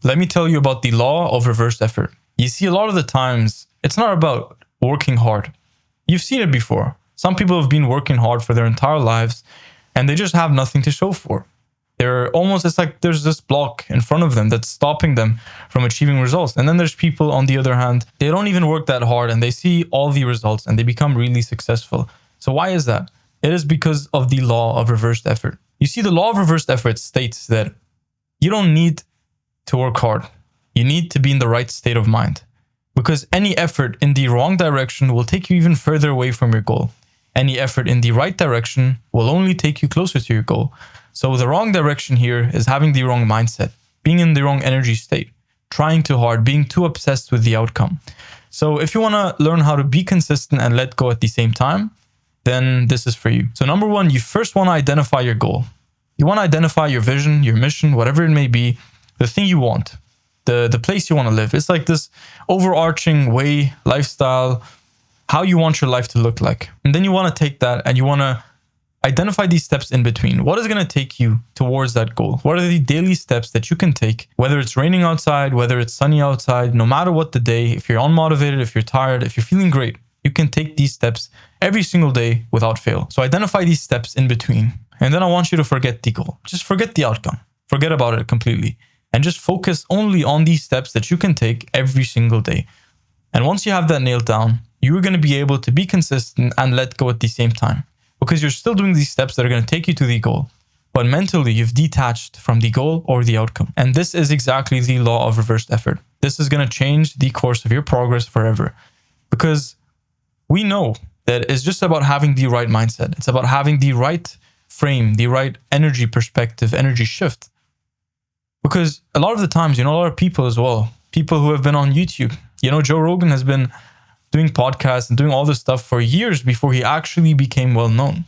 let me tell you about the law of reversed effort. You see, a lot of the times, it's not about working hard. You've seen it before. Some people have been working hard for their entire lives and they just have nothing to show for. It's like there's this block in front of them that's stopping them from achieving results. And then there's people, on the other hand, they don't even work that hard and they see all the results and they become really successful. So why is that? It is because of the law of reversed effort. You see, the law of reversed effort states that you don't need to work hard. You need to be in the right state of mind, because any effort in the wrong direction will take you even further away from your goal. Any effort in the right direction will only take you closer to your goal. So the wrong direction here is having the wrong mindset, being in the wrong energy state, trying too hard, being too obsessed with the outcome. So if you want to learn how to be consistent and let go at the same time, then this is for you. So number one, you first want to identify your goal. You want to identify your vision, your mission, whatever it may be, the thing you want, the place you want to live. It's like this overarching way, lifestyle, how you want your life to look like. And then you want to take that and you want to identify these steps in between. What is going to take you towards that goal? What are the daily steps that you can take, whether it's raining outside, whether it's sunny outside, no matter what the day, if you're unmotivated, if you're tired, if you're feeling great, you can take these steps every single day without fail. So identify these steps in between. And then I want you to forget the goal. Just forget the outcome. Forget about it completely. And just focus only on these steps that you can take every single day. And once you have that nailed down, you're going to be able to be consistent and let go at the same time. Because you're still doing these steps that are going to take you to the goal. But mentally, you've detached from the goal or the outcome. And this is exactly the law of reversed effort. This is going to change the course of your progress forever. Because we know that it's just about having the right mindset. It's about having the right frame, the right energy perspective, energy shift. Because a lot of the times, a lot of people as well, people who have been on YouTube, Joe Rogan has been doing podcasts and doing all this stuff for years before he actually became well known.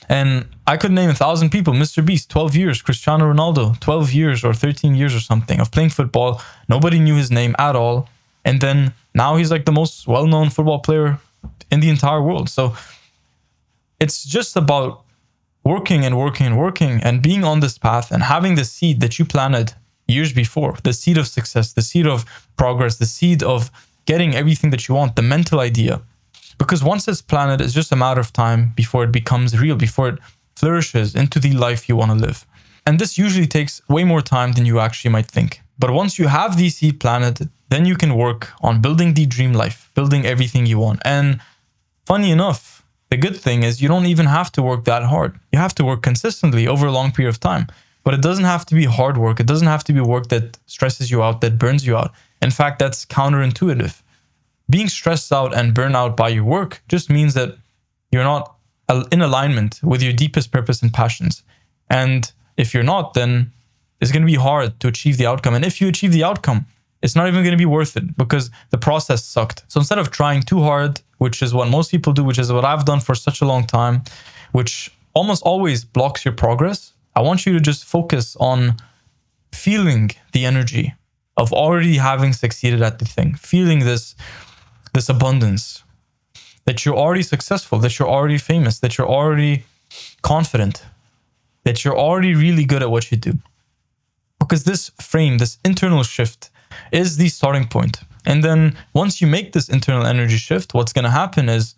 And I could name 1,000 people. Mr. Beast, 12 years. Cristiano Ronaldo, 12 years or 13 years or something of playing football. Nobody knew his name at all. And then now he's like the most well-known football player in the entire world. So it's just about working and working and working and being on this path and having the seed that you planted years before, the seed of success, the seed of progress, the seed of getting everything that you want, the mental idea. Because once it's planted, it's just a matter of time before it becomes real, before it flourishes into the life you want to live. And this usually takes way more time than you actually might think. But once you have the seed planted, then you can work on building the dream life, building everything you want. And funny enough, the good thing is you don't even have to work that hard. You have to work consistently over a long period of time. But it doesn't have to be hard work. It doesn't have to be work that stresses you out, that burns you out. In fact, that's counterintuitive. Being stressed out and burned out by your work just means that you're not in alignment with your deepest purpose and passions. And if you're not, then it's going to be hard to achieve the outcome. And if you achieve the outcome, it's not even going to be worth it because the process sucked. So instead of trying too hard, which is what most people do, which is what I've done for such a long time, which almost always blocks your progress, I want you to just focus on feeling the energy of already having succeeded at the thing, feeling this abundance, that you're already successful, that you're already famous, that you're already confident, that you're already really good at what you do. Because this frame, this internal shift is the starting point. And then once you make this internal energy shift, what's going to happen is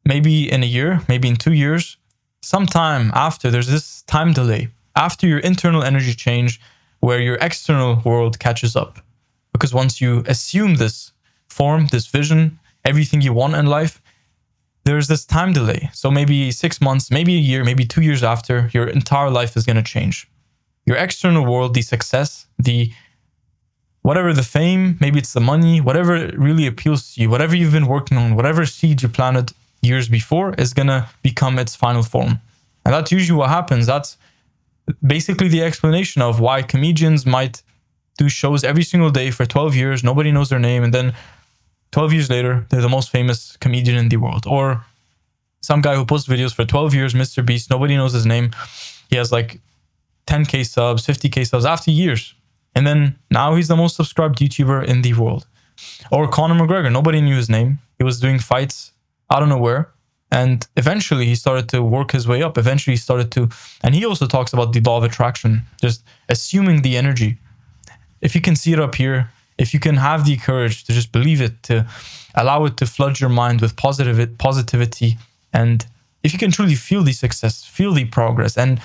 maybe in a year, maybe in 2 years, sometime after, there's this time delay after your internal energy change where your external world catches up. Because once you assume this form, this vision, everything you want in life, there's this time delay. So maybe 6 months, maybe a year, maybe 2 years after, your entire life is going to change. Your external world, the success, whatever the fame, maybe it's the money, whatever really appeals to you, whatever you've been working on, whatever seed you planted years before is going to become its final form. And that's usually what happens. That's basically the explanation of why comedians might do shows every single day for 12 years, nobody knows their name, and then 12 years later, they're the most famous comedian in the world. Or some guy who posts videos for 12 years, Mr. Beast, nobody knows his name. He has like 10K subs, 50K subs after years. And then now he's the most subscribed YouTuber in the world. Or Conor McGregor, nobody knew his name. He was doing fights out of nowhere. And eventually he started to work his way up. Eventually he started to, and he also talks about the law of attraction, just assuming the energy. if you can see it up here, if you can have the courage to just believe it, to allow it to flood your mind with positivity, and if you can truly feel the success, feel the progress, and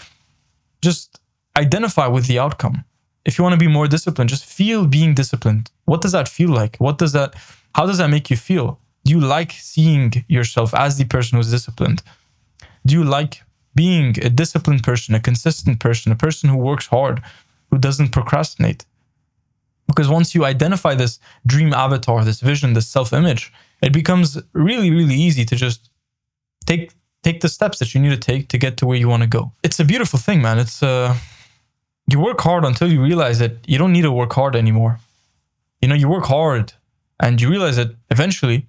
just identify with the outcome. If you want to be more disciplined, just feel being disciplined. What does that feel like? How does that make you feel? Do you like seeing yourself as the person who's disciplined? Do you like being a disciplined person, a consistent person, a person who works hard, who doesn't procrastinate? Because once you identify this dream avatar, this vision, this self-image, it becomes really, really easy to just take the steps that you need to take to get to where you want to go. It's a beautiful thing, man. It's you work hard until you realize that you don't need to work hard anymore. You work hard and you realize that eventually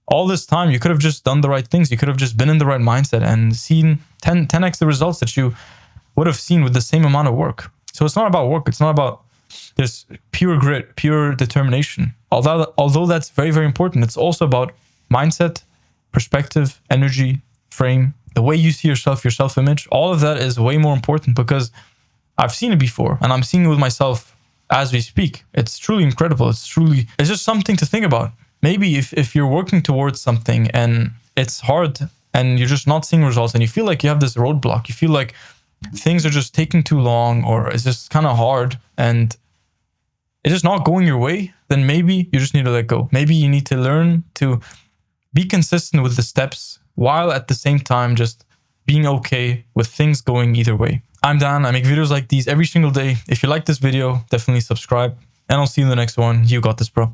all this time you could have just done the right things. You could have just been in the right mindset and seen 10x the results that you would have seen with the same amount of work. So it's not about work. It's not about this pure grit, pure determination. Although that's very, very important, it's also about mindset, perspective, energy, frame, the way you see yourself, your self-image. All of that is way more important because I've seen it before and I'm seeing it with myself as we speak. It's truly incredible. It's just something to think about. Maybe if you're working towards something and it's hard and you're just not seeing results and you feel like you have this roadblock, you feel like things are just taking too long or it's just kind of hard and it's just not going your way, then maybe you just need to let go. Maybe you need to learn to be consistent with the steps while at the same time just being okay with things going either way. I'm Dan. I make videos like these every single day. If you like this video, definitely subscribe and I'll see you in the next one. You got this, bro.